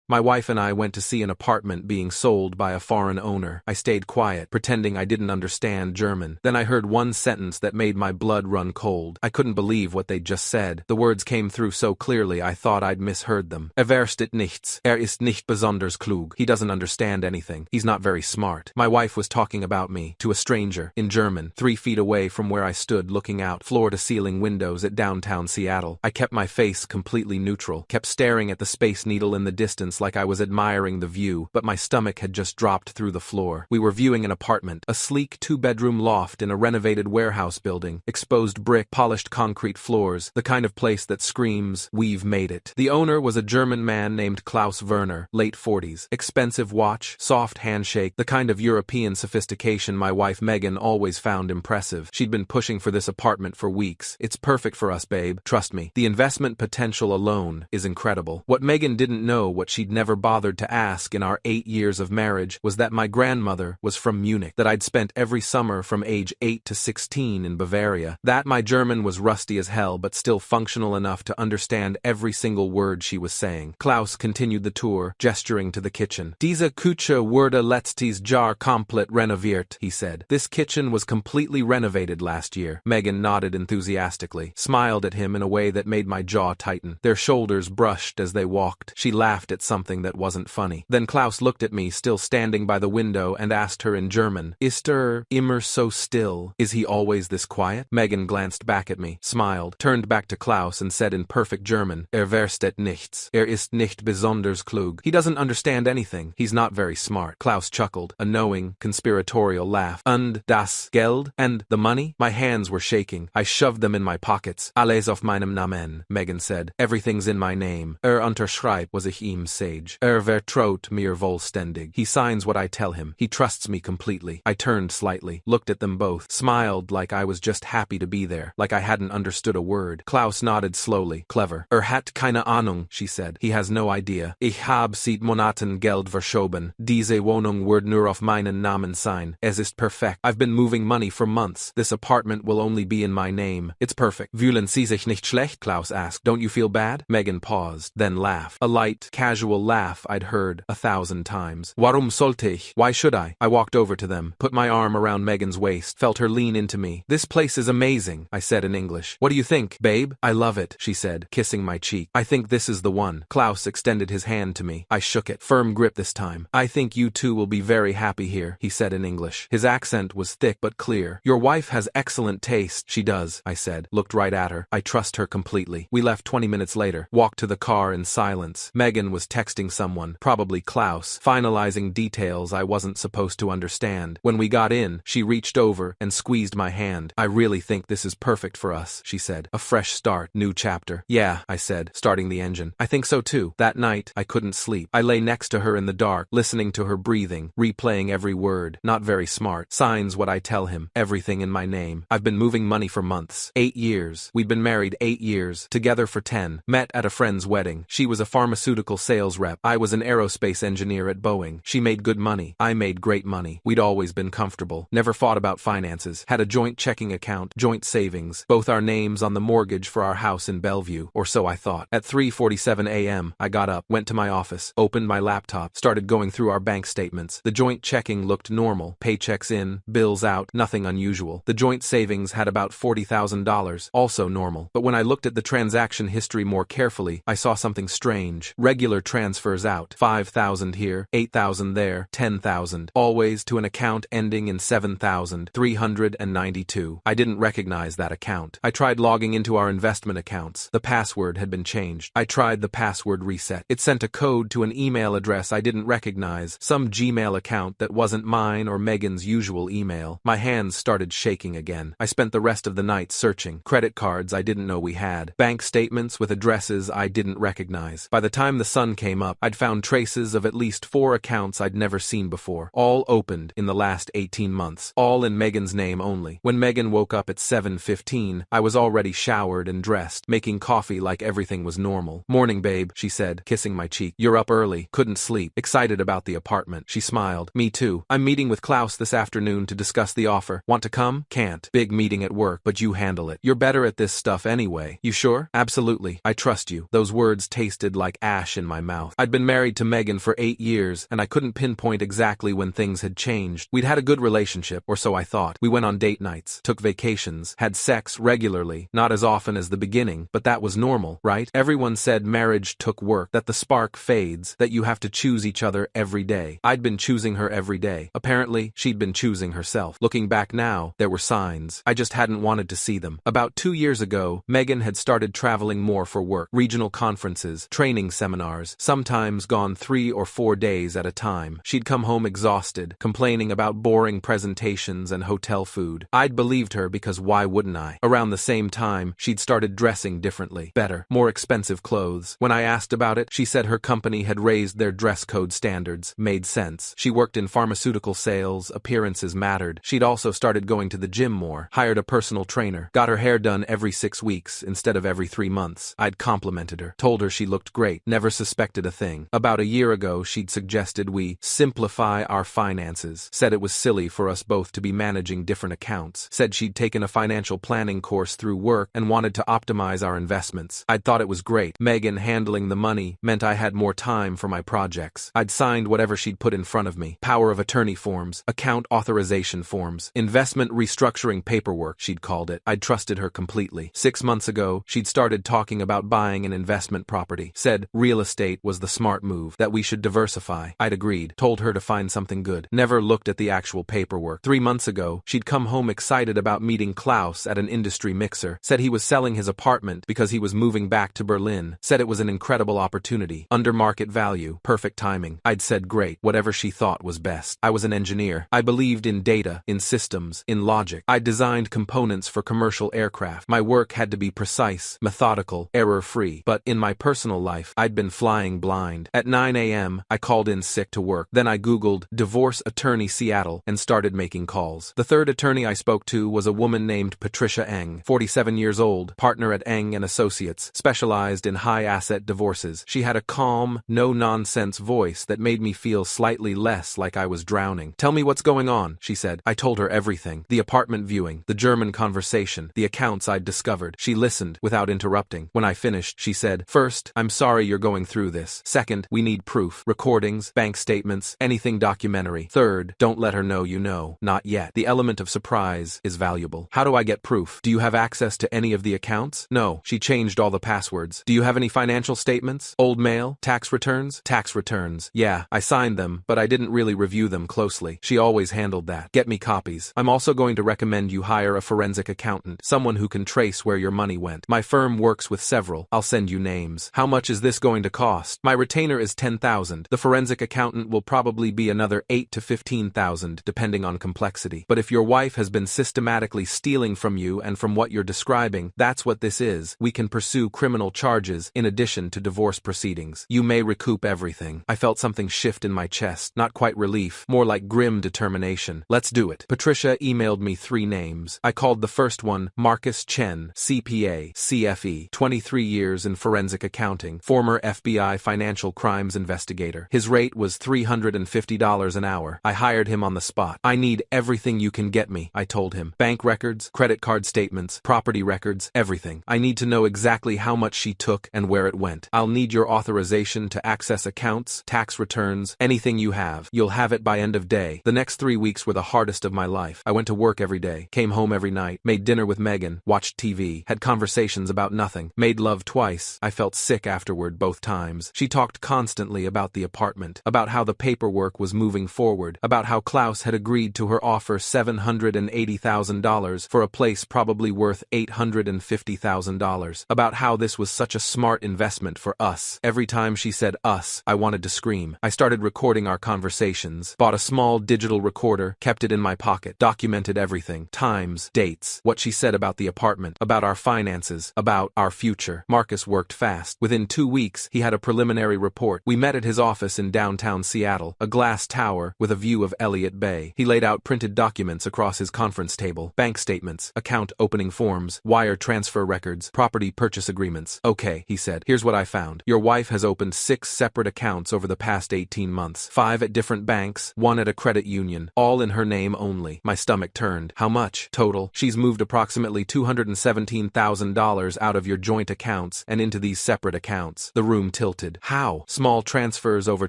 My wife and I went to see an apartment being sold by a foreign owner. I stayed quiet, pretending I didn't understand German. Then I heard one sentence that made my blood run cold. I couldn't believe what they'd just said. The words came through so clearly I thought I'd misheard them. Versteht nichts. Ist nicht besonders klug. He doesn't understand anything. He's not very smart. My wife was talking about me to a stranger in German, 3 feet away from where I stood looking out floor-to-ceiling windows at downtown Seattle. I kept my face completely neutral, kept staring at the Space Needle in the distance like I was admiring the view, but my stomach had just dropped through the floor. We were viewing an apartment, a sleek 2-bedroom loft in a renovated warehouse building, exposed brick, polished concrete floors, the kind of place that screams, "We've made it." The owner was a German man named Klaus Werner, late 40s. Expensive watch, soft handshake, the kind of European sophistication my wife Megan always found impressive. She'd been pushing for this apartment for weeks. "It's perfect for us, babe. Trust me. The investment potential alone is incredible." What Megan didn't know, what she'd never bothered to ask in our 8 years of marriage, was that my grandmother was from Munich, that I'd spent every summer from age 8 to 16 in Bavaria, that my German was rusty as hell but still functional enough to understand every single word she was saying. Klaus continued the tour, gesturing to the kitchen. "Diese Küche wurde letztes Jahr komplett renoviert," he said. "This kitchen was completely renovated last year." Megan nodded enthusiastically, smiled at him in a way that made my jaw tighten. Their shoulders brushed as they walked. She laughed at something that wasn't funny. Then Klaus looked at me, still standing by the window, and asked her in German, "Ist immer so still? Is he always this quiet?" Megan glanced back at me, smiled, turned back to Klaus and said in perfect German, Versteht nichts. Ist nicht besonders klug. He doesn't understand anything. He's not very smart." Klaus chuckled, a knowing, conspiratorial laugh. "Und das Geld? And the money?" My hands were shaking. I shoved them in my pockets. "Alles auf meinem Namen," Megan said. "Everything's in my name. Unterschreibt, was ich ihm sage. Vertraut mir vollständig. He signs what I tell him. He trusts me completely." I turned slightly, looked at them both, smiled like I was just happy to be there, like I hadn't understood a word. Klaus nodded slowly. "Clever. Hat keine Ahnung," she said. "He has no idea. Ich hab seit Monaten Geld verschoben. Diese Wohnung wird nur auf meinen Namen sein. Es ist perfekt. I've been moving money for months. This apartment will only be in my name. It's perfect." "Fühlen Sie sich nicht schlecht?" Klaus asked. "Don't you feel bad?" Megan paused, then laughed. A light, casual laugh I'd heard 1,000 times. "Warum sollte ich? Why should I?" I walked over to them, put my arm around Megan's waist, felt her lean into me. "This place is amazing," I said in English. "What do you think, babe?" "I love it," she said, kissing my cheek. "I think this is the one." Klaus extended his hand to me. I shook it. Firm grip this time. "I think you two will be very happy here," he said in English. His accent was thick but clear. "Your wife has excellent taste." "She does," I said, looked right at her. "I trust her completely." We left 20 minutes later, walked to the car in silence. Megan was texting someone, probably Klaus, finalizing details I wasn't supposed to understand. When we got in, she reached over and squeezed my hand. "I really think this is perfect for us," she said. "A fresh start, new chapter." "Yeah," I said, starting the engine. "I think so too." That night, I couldn't sleep. I lay next to her in the dark, listening to her breathing, replaying every word. Not very smart. Signs what I tell him. Everything in my name. I've been moving money for months. 8 years. We'd been married 8 years. Together for 10. Met at a friend's wedding. She was a pharmaceutical sales rep. I was an aerospace engineer at Boeing. She made good money. I made great money. We'd always been comfortable. Never fought about finances. Had a joint checking account, joint savings. Both our names on the mortgage for our house in Bellevue. Or so I thought. At 3:47 a.m., I got up, went to my office, opened my laptop, started going through our bank statements. The joint checking looked normal. Paychecks in, bills out, nothing unusual. The joint savings had about $40,000, also normal. But when I looked at the transaction history more carefully, I saw something strange. Regular transfers out. 5,000 here, 8,000 there, 10,000. Always to an account ending in 7,392. I didn't recognize that account. I tried logging into our investment accounts. The password had been changed. I tried the password reset. It sent a code to an email address I didn't recognize, some Gmail account that wasn't mine or Megan's usual email. My hands started shaking again. I spent the rest of the night searching. Credit cards I didn't know we had. Bank statements with addresses I didn't recognize. By the time the sun came up, I'd found traces of at least 4 accounts I'd never seen before. All opened in the last 18 months. All in Megan's name only. When Megan woke up at 7:15, I was already showered and dressed, making coffee like everything was normal. "Morning, babe," she said, kissing my cheek. "You're up early. Couldn't sleep. Excited about the apartment." She smiled. "Me too. I'm meeting with Klaus this afternoon to discuss the offer. Want to come?" "Can't. Big meeting at work, but you handle it. You're better at this stuff anyway." "You sure?" "Absolutely. I trust you." Those words tasted like ash in my mouth. mouth. I'd been married to Megan for 8 years, and I couldn't pinpoint exactly when things had changed. We'd had a good relationship, or so I thought. We went on date nights, took vacations, had sex regularly, not as often as the beginning, but that was normal, right? Everyone said marriage took work, that the spark fades, that you have to choose each other every day. I'd been choosing her every day. Apparently, she'd been choosing herself. Looking back now, there were signs. I just hadn't wanted to see them. About 2 years ago, Megan had started traveling more for work, regional conferences, training seminars, sometimes gone 3 or 4 days at a time. She'd come home exhausted, complaining about boring presentations and hotel food. I'd believed her because why wouldn't I? Around the same time, she'd started dressing differently, better, more expensive clothes. When I asked about it, she said her company had raised their dress code standards. Made sense. She worked in pharmaceutical sales, appearances mattered. She'd also started going to the gym more, hired a personal trainer, got her hair done every 6 weeks instead of every 3 months. I'd complimented her, told her she looked great, never suspected a thing. About a year ago, she'd suggested we simplify our finances, said it was silly for us both to be managing different accounts, said she'd taken a financial planning course through work and wanted to optimize our investments. I'd thought it was great. Megan handling the money meant I had more time for my projects. I'd signed whatever she'd put in front of me. Power of attorney forms, account authorization forms, investment restructuring paperwork, she'd called it. I'd trusted her completely. 6 months ago, she'd started talking about buying an investment property, said real estate was the smart move, that we should diversify. I'd agreed, told her to find something good. Never looked at the actual paperwork. 3 months ago, she'd come home excited about meeting Klaus at an industry mixer, said he was selling his apartment because he was moving back to Berlin, said it was an incredible opportunity, under market value, perfect timing. I'd said great, whatever she thought was best. I was an engineer. I believed in data, in systems, in logic. I designed components for commercial aircraft. My work had to be precise, methodical, error-free. But in my personal life, I'd been flying blind. At 9 a.m., I called in sick to work. Then I Googled divorce attorney Seattle and started making calls. The third attorney I spoke to was a woman named Patricia Eng, 47 years old, partner at Eng and Associates, specialized in high-asset divorces. She had a calm, no-nonsense voice that made me feel slightly less like I was drowning. "Tell me what's going on," she said. I told her everything. The apartment viewing, the German conversation, the accounts I'd discovered. She listened without interrupting. When I finished, she said, "First, I'm sorry you're going through this. Second, we need proof. Recordings, bank statements, anything documentary. Third, don't let her know you know. Not yet. The element of surprise is valuable. How do I get proof? Do you have access to any of the accounts?" "No." She changed all the passwords. "Do you have any financial statements? Old mail? Tax returns?" "Tax returns. Yeah, I signed them, but I didn't really review them closely. She always handled that. Get me copies. I'm also going to recommend you hire a forensic accountant, someone who can trace where your money went. My firm works with several. I'll send you names." "How much is this going to cost?" "My retainer is $10,000. The forensic accountant will probably be another $8,000 to $15,000, depending on complexity. But if your wife has been systematically stealing from you and from what you're describing, that's what this is. We can pursue criminal charges in addition to divorce proceedings. You may recoup everything." I felt something shift in my chest, not quite relief, more like grim determination. "Let's do it." Patricia emailed me 3 names. I called the first one Marcus Chen, CPA, CFE, 23 years in forensic accounting, former FBI financial crimes investigator. His rate was $350 an hour. I hired him on the spot. "I need everything you can get me," I told him. "Bank records, credit card statements, property records, everything. I need to know exactly how much she took and where it went. I'll need your authorization to access accounts, tax returns, anything you have. You'll have it by end of day." The next 3 weeks were the hardest of my life. I went to work every day, came home every night, made dinner with Megan, watched TV, had conversations about nothing, made love twice. I felt sick afterward both times. She talked constantly about the apartment, about how the paperwork was moving forward, about how Klaus had agreed to her offer $780,000 for a place probably worth $850,000, about how this was such a smart investment for us. Every time she said us, I wanted to scream. I started recording our conversations, bought a small digital recorder, kept it in my pocket, documented everything, times, dates, what she said about the apartment, about our finances, about our future. Marcus worked fast. Within 2 weeks, he had a preliminary report. We met at his office in downtown Seattle, a glass tower with a view of Elliott Bay. He laid out printed documents across his conference table, bank statements, account opening forms, wire transfer records, property purchase agreements. "Okay," he said, "here's what I found. Your wife has opened 6 separate accounts over the past 18 months, 5 at different banks, 1 at a credit union, all in her name only." My stomach turned. "How much total?" "She's moved approximately $217,000 out of your joint accounts and into these separate accounts." The room tilted. grunted. How? Small transfers over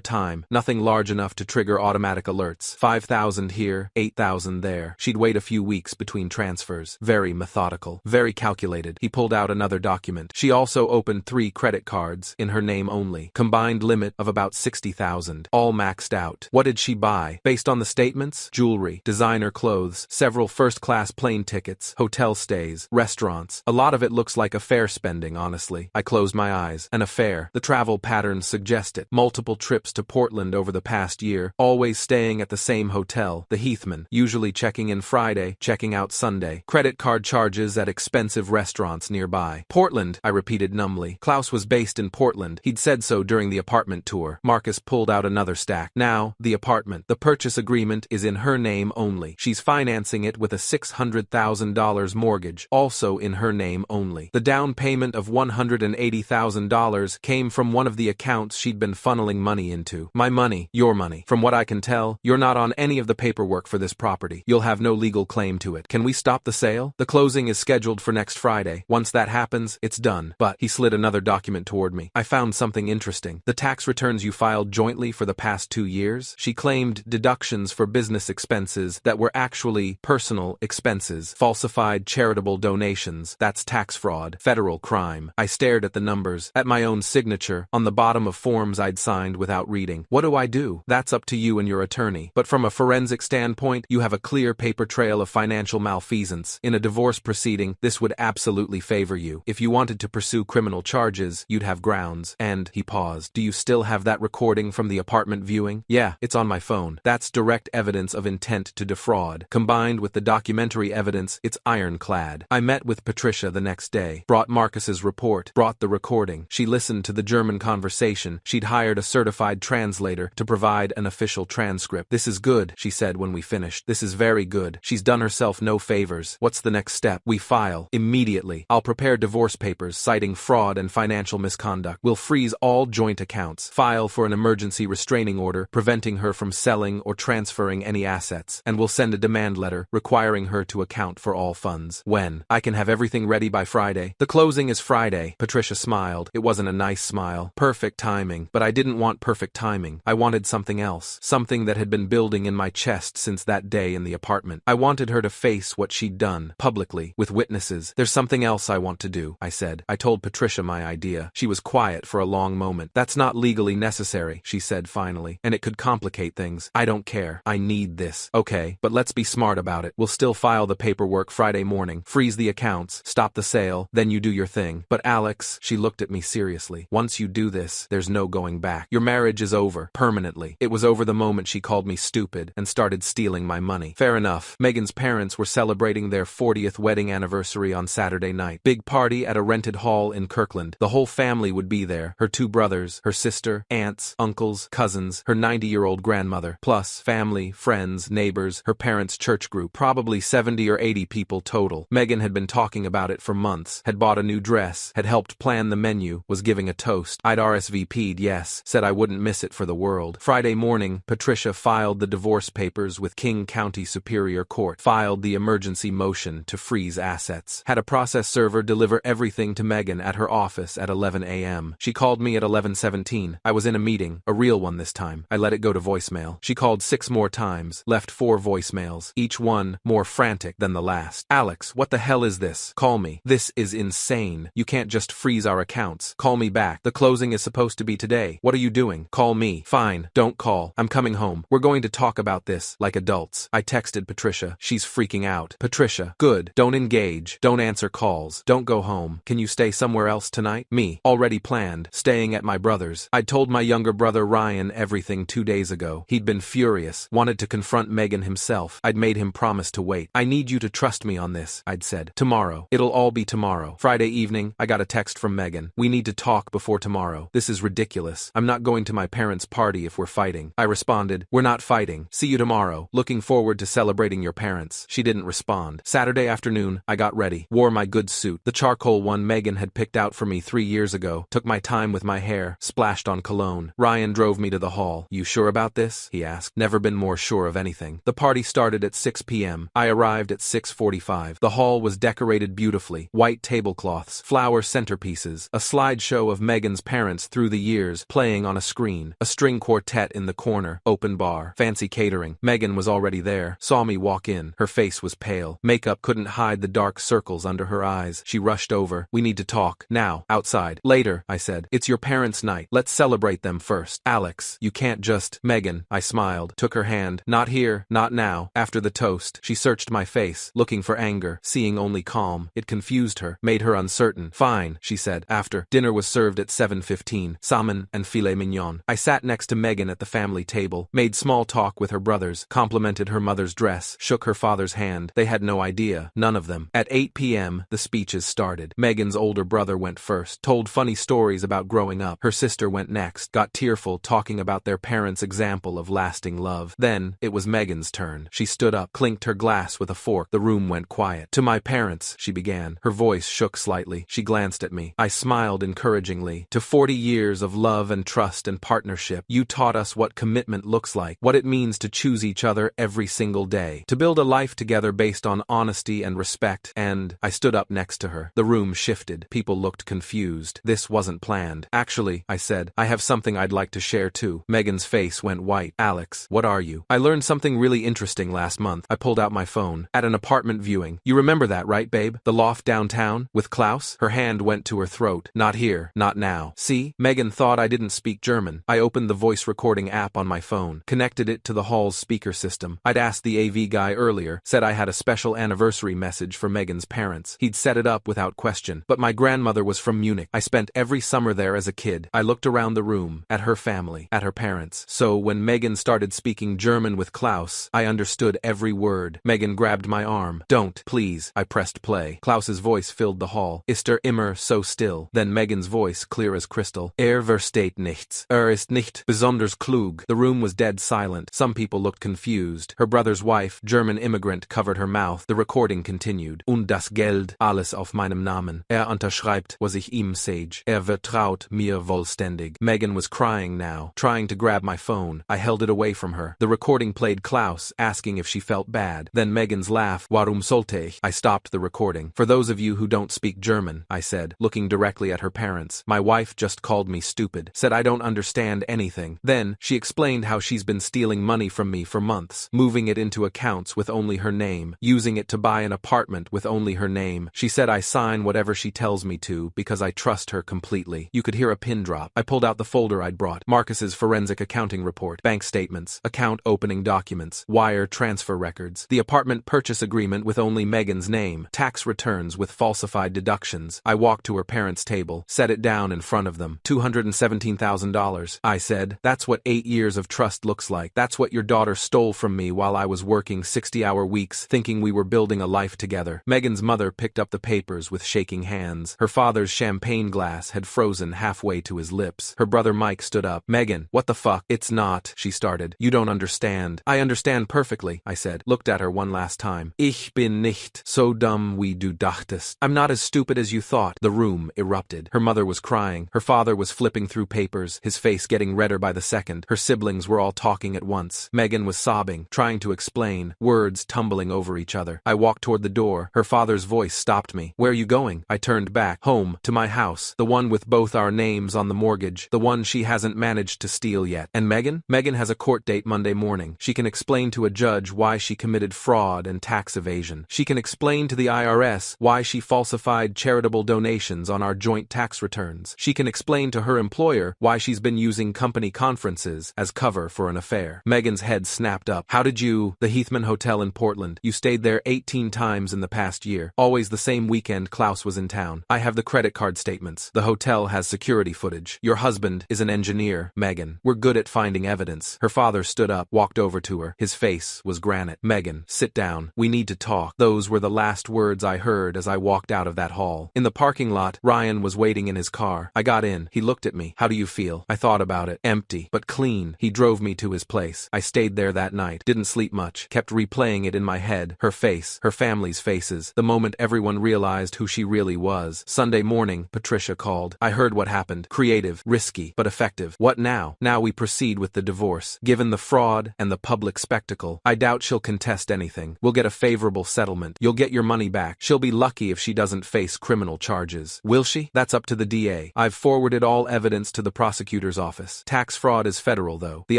time, nothing large enough to trigger automatic alerts. 5,000 here, 8,000 there. She'd wait a few weeks between transfers. Very methodical, very calculated. He pulled out another document. She also opened 3 credit cards, in her name only. Combined limit of about 60,000. All maxed out. What did she buy? Based on the statements? Jewelry, designer clothes, several first-class plane tickets, hotel stays, restaurants. A lot of it looks like affair spending, honestly. I closed my eyes. An affair. The travel patterns suggest it. Multiple trips to Portland over the past year, always staying at the same hotel, the Heathman, usually checking in Friday, checking out Sunday. Credit card charges at expensive restaurants nearby. Portland, I repeated numbly. Klaus was based in Portland. He'd said so during the apartment tour. Marcus pulled out another stack. Now, the apartment. The purchase agreement is in her name only. She's financing it with a $600,000 mortgage, also in her name only. The down payment of $180,000 came from one of the accounts she'd been funneling money into. My money, your money. From what I can tell, you're not on any of the paperwork for this property. You'll have no legal claim to it. Can we stop the sale? The closing is scheduled for next Friday. Once that happens, it's done. But, he slid another document toward me. I found something interesting. The tax returns you filed jointly for the past 2 years? She claimed deductions for business expenses that were actually personal expenses. Falsified charitable donations. That's tax fraud. Federal crime. I stared at the numbers, at my own signature, on the bottom of forms I'd signed without reading. What do I do? That's up to you and your attorney. But from a forensic standpoint, you have a clear paper trail of financial malfeasance. In a divorce proceeding, this would absolutely favor you. If you wanted to pursue criminal charges, you'd have grounds. And, he paused, do you still have that recording from the apartment viewing? Yeah, it's on my phone. That's direct evidence of intent to defraud. Combined with the documentary evidence, it's ironclad. I met with Patricia the next day, brought Marcus's report, brought the recording. She listened to the German conversation. She'd hired a certified translator to provide an official transcript. This is good, she said when we finished. This is very good. She's done herself no favors. What's the next step? We file. Immediately. I'll prepare divorce papers citing fraud and financial misconduct. We'll freeze all joint accounts. File for an emergency restraining order, preventing her from selling or transferring any assets. And we'll send a demand letter, requiring her to account for all funds. When? I can have everything ready by Friday. The closing is Friday. Patricia smiled. It wasn't a nice smile. Perfect timing. But I didn't want perfect timing. I wanted something else. Something that had been building in my chest since that day in the apartment. I wanted her to face what she'd done, publicly, with witnesses. There's something else I want to do, I said. I told Patricia my idea. She was quiet for a long moment. That's not legally necessary, she said finally, and it could complicate things. I don't care. I need this. Okay, but let's be smart about it. We'll still file the paperwork Friday morning, freeze the accounts, stop the sale, then you do your thing. But Alex, she looked at me seriously. Once you do this, there's no going back. Your marriage is over, permanently. It was over the moment she called me stupid and started stealing my money. Fair enough. Megan's parents were celebrating their 40th wedding anniversary on Saturday night. Big party at a rented hall in Kirkland. The whole family would be there. Her 2 brothers, her sister, aunts, uncles, cousins, her 90-year-old grandmother, plus family, friends, neighbors, her parents' church group, probably 70 or 80 people total. Megan had been talking about it for months, had bought a new dress, had helped plan the menu, was giving a toast. I'd RSVP'd, yes, said I wouldn't miss it for the world. Friday morning, Patricia filed the divorce papers with King County Superior Court, filed the emergency motion to freeze assets, had a process server deliver everything to Megan at her office at 11 a.m. She called me at 11:17. I was in a meeting, a real one this time. I let it go to voicemail. She called 6 more times, left 4 voicemails, each one more frantic than the last. Alex, what the hell is this? Call me. This is insane. You can't just freeze our accounts. Call me back. The closing is supposed to be today. What are you doing? Call me. Fine. Don't call. I'm coming home. We're going to talk about this, like adults. I texted Patricia. She's freaking out. Patricia, good. Don't engage. Don't answer calls. Don't go home. Can you stay somewhere else tonight? Me. Already planned. Staying at my brother's. I'd told my younger brother Ryan everything 2 days ago. He'd been furious. Wanted to confront Megan himself. I'd made him promise to wait. I need you to trust me on this, I'd said. Tomorrow. It'll all be tomorrow. Friday evening, I got a text from Megan. We need to talk before tomorrow. This is ridiculous. I'm not going to my parents' party if we're fighting. I responded, we're not fighting. See you tomorrow. Looking forward to celebrating your parents. She didn't respond. Saturday afternoon, I got ready. Wore my good suit. The charcoal one Megan had picked out for me 3 years ago. Took my time with my hair. Splashed on cologne. Ryan drove me to the hall. You sure about this? He asked. Never been more sure of anything. The party started at 6 p.m. I arrived at 6:45. The hall was decorated beautifully. White tablecloths, flower centerpieces, a slideshow of Megan's parents parents through the years playing on a screen. A string quartet in the corner, open bar, fancy catering. Megan was already there, saw me walk in. Her face was pale. Makeup couldn't hide the dark circles under her eyes. She rushed over. We need to talk. Now. Outside. Later, I said. It's your parents' night. Let's celebrate them first. Alex, you can't just… Megan, I smiled, took her hand. Not here, not now. After the toast, she searched my face, looking for anger, seeing only calm. It confused her, made her uncertain. Fine, she said. After. Dinner was served at 7:15. Salmon and filet mignon. I sat next to Megan at the family table, made small talk with her brothers, complimented her mother's dress, shook her father's hand. They had no idea, none of them. At 8 p.m., the speeches started. Megan's older brother went first, told funny stories about growing up. Her sister went next, got tearful talking about their parents' example of lasting love. Then, it was Megan's turn. She stood up, clinked her glass with a fork. The room went quiet. To my parents, she began. Her voice shook slightly. She glanced at me. I smiled encouragingly. To 40 years of love and trust and partnership, you taught us what commitment looks like, what it means to choose each other every single day, to build a life together based on honesty and respect. And I stood up next to her. The room shifted. People looked confused. This wasn't planned. Actually, I said, I have something I'd like to share too. Megan's face went white. Alex, what are you? I learned something really interesting last month. I pulled out my phone. At an apartment viewing. You remember that, right, babe? The loft downtown? With Klaus? Her hand went to her throat. Not here. Not now. See? Megan thought I didn't speak German. I opened the voice recording app on my phone, connected it to the hall's speaker system. I'd asked the AV guy earlier, said I had a special anniversary message for Megan's parents. He'd set it up without question. But my grandmother was from Munich. I spent every summer there as a kid. I looked around the room, at her family, at her parents. So when Megan started speaking German with Klaus, I understood every word. Megan grabbed my arm. Don't, please. I pressed play. Klaus's voice filled the hall. Ist immer so still. Then Megan's voice, clear as crystal. Versteht nichts. Ist nicht besonders klug. The room was dead silent. Some people looked confused. Her brother's wife, German immigrant, covered her mouth. The recording continued. Und das Geld, alles auf meinem Namen. Unterschreibt, was ich ihm sage. Vertraut mir vollständig. Megan was crying now, trying to grab my phone. I held it away from her. The recording played Klaus, asking if she felt bad. Then Megan's laugh. Warum sollte ich? I stopped the recording. For those of you who don't speak German, I said, looking directly at her parents. My wife just called me stupid, said I don't understand anything. Then, she explained how she's been stealing money from me for months, moving it into accounts with only her name, using it to buy an apartment with only her name. She said I sign whatever she tells me to because I trust her completely. You could hear a pin drop. I pulled out the folder I'd brought. Marcus's forensic accounting report, bank statements, account opening documents, wire transfer records, the apartment purchase agreement with only Megan's name, tax returns with falsified deductions. I walked to her parents' table, set it down in front of them. $217,000. I said, that's what 8 years of trust looks like. That's what your daughter stole from me while I was working 60-hour weeks, thinking we were building a life together. Megan's mother picked up the papers with shaking hands. Her father's champagne glass had frozen halfway to his lips. Her brother Mike stood up. Megan, what the fuck? It's not, she started. You don't understand. I understand perfectly, I said, looked at her one last time. Ich bin nicht so dumm wie du dachtest. I'm not as stupid as you thought. The room erupted. Her mother was crying. Her father was flipping through papers, his face getting redder by the second. Her siblings were all talking at once. Megan was sobbing, trying to explain, words tumbling over each other. I walked toward the door. Her father's voice stopped me. Where are you going? I turned back. Home, to my house. The one with both our names on the mortgage. The one she hasn't managed to steal yet. And Megan? Megan has a court date Monday morning. She can explain to a judge why she committed fraud and tax evasion. She can explain to the IRS why she falsified charitable donations on our joint tax returns. She can explain to her employer why she's been using company conferences as cover for an affair. Megan's head snapped up. How did you… The Heathman Hotel in Portland. You stayed there 18 times in the past year. Always the same weekend Klaus was in town. I have the credit card statements. The hotel has security footage. Your husband is an engineer, Megan. We're good at finding evidence. Her father stood up, walked over to her. His face was granite. Megan, sit down. We need to talk. Those were the last words I heard as I walked out of that hall. In the parking lot, Ryan was waiting in his car. I got in. He looked at me. How do you feel? I thought about it. Empty, but clean. He drove me to his place. I stayed there that night. Didn't sleep much. Kept replaying it in my head. Her face, her family's faces. The moment everyone realized who she really was. Sunday morning, Patricia called. I heard what happened. Creative, risky, but effective. What now? Now we proceed with the divorce. Given the fraud and the public spectacle, I doubt she'll contest anything. We'll get a favorable settlement. You'll get your money back. She'll be lucky if she doesn't face criminal charges. Will she? That's up to the DA. I've forwarded forwarded all evidence to the prosecutor's office. Tax fraud is federal, though. The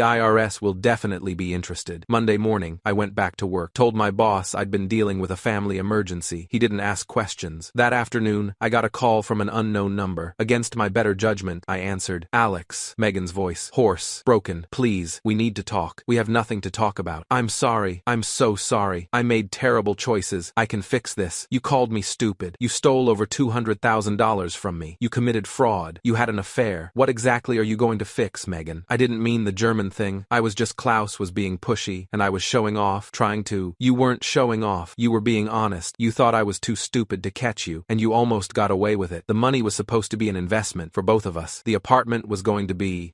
IRS will definitely be interested. Monday morning, I went back to work, told my boss I'd been dealing with a family emergency. He didn't ask questions. That afternoon, I got a call from an unknown number. Against my better judgment, I answered. Alex, Megan's voice, hoarse, broken. Please, we need to talk. We have nothing to talk about. I'm sorry. I'm so sorry. I made terrible choices. I can fix this. You called me stupid. You stole over $200,000 from me. You committed fraud. You had an affair. What exactly are you going to fix, Megan? I didn't mean the German thing. I was just Klaus was being pushy, and I was showing off, trying to. You weren't showing off. You were being honest. You thought I was too stupid to catch you, and you almost got away with it. The money was supposed to be an investment for both of us. The apartment was going to be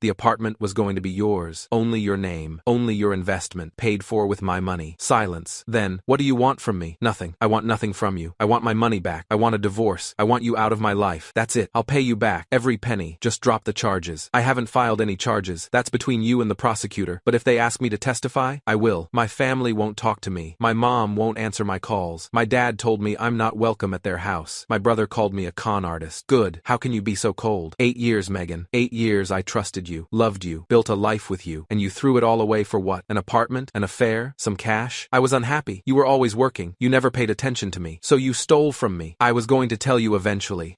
yours. Only your name. Only your investment. Paid for with my money. Silence. Then, what do you want from me? Nothing. I want nothing from you. I want my money back. I want a divorce. I want you out of my life. That's it. I'll pay you back. Every penny. Just drop the charges. I haven't filed any charges. That's between you and the prosecutor. But if they ask me to testify, I will. My family won't talk to me. My mom won't answer my calls. My dad told me I'm not welcome at their house. My brother called me a con artist. Good. How can you be so cold? 8 years, Megan. 8 years I trusted you, loved you, built a life with you, and you threw it all away for what? An apartment? An affair? Some cash? I was unhappy. You were always working. You never paid attention to me. So you stole from me. I was going to tell you eventually.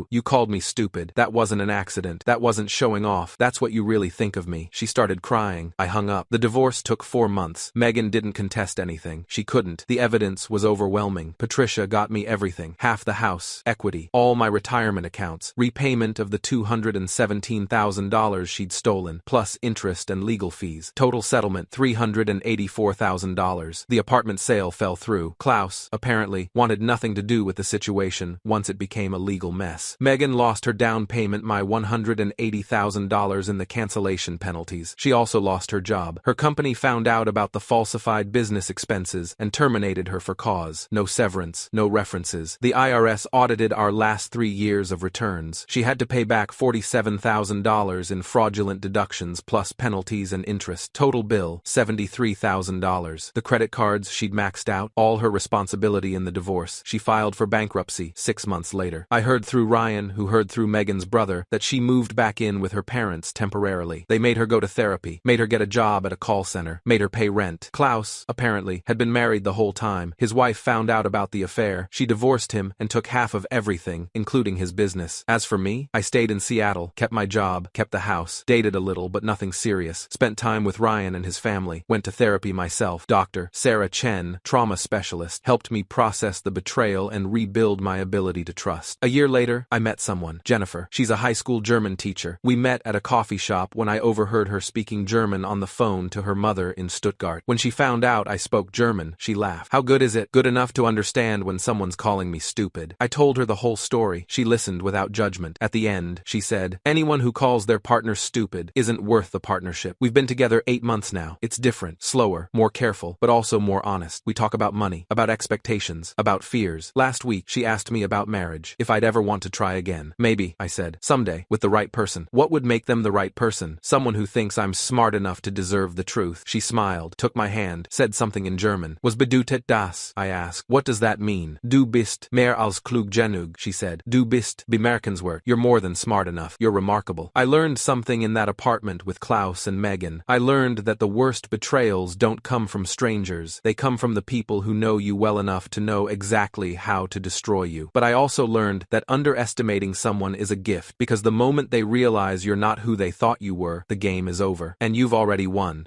You called me stupid. That wasn't an accident. That wasn't showing off. That's what you really think of me. She started crying. I hung up. The divorce took 4 months. Megan didn't contest anything. She couldn't. The evidence was overwhelming. Patricia got me everything. Half the house, equity, all my retirement accounts, repayment of the $217,000 she'd stolen, plus interest and legal fees. Total settlement $384,000. The apartment sale fell through. Klaus, apparently, wanted nothing to do with the situation once it became a legal mess. Megan lost her down payment, my $180,000 in the cancellation penalties. She also lost her job. Her company found out about the falsified business expenses and terminated her for cause. No severance, no references. The IRS audited our last 3 years of returns. She had to pay back $47,000 in fraudulent deductions plus penalties and interest. Total bill, $73,000. The credit cards she'd maxed out, all her responsibility in the divorce. She filed for bankruptcy 6 months later. I heard through Ryan, who heard through Megan's brother, that she moved back in with her parents temporarily. They made her go to therapy, made her get a job at a call center, made her pay rent. Klaus, apparently, had been married the whole time. His wife found out about the affair. She divorced him and took half of everything, including his business. As for me, I stayed in Seattle, kept my job, kept the house, dated a little but nothing serious, spent time with Ryan and his family, went to therapy myself. Dr. Sarah Chen, trauma specialist, helped me process the betrayal and rebuild my ability to trust. A year later, I met someone, Jennifer. She's a high school German teacher. We met at a coffee shop when I overheard her speaking German on the phone to her mother in Stuttgart. When she found out I spoke German, she laughed. How good is it? Good enough to understand when someone's calling me stupid. I told her the whole story. She listened without judgment. At the end, she said, anyone who calls their partner stupid isn't worth the partnership. We've been together 8 months now. It's different, slower, more careful, but also more honest. We talk about money, about expectations, about fears. Last week, she asked me about marriage, if I'd ever want to try again. Maybe, I said, someday, with the right person. What would make them the right person? Someone who thinks I'm smart enough to deserve the truth. She smiled, took my hand, said something in German. Was bedeutet das? I asked. What does that mean? Du bist mehr als klug genug, she said. Du bist bemerkenswert. You're more than smart enough. You're remarkable. I learned something in that apartment with Klaus and Megan. I learned that the worst betrayals don't come from strangers. They come from the people who know you well enough to know exactly how to destroy you. But I also learned that underestimating someone is a gift, because the moment they realize you're not who they thought you were, the game is over. And you've already won.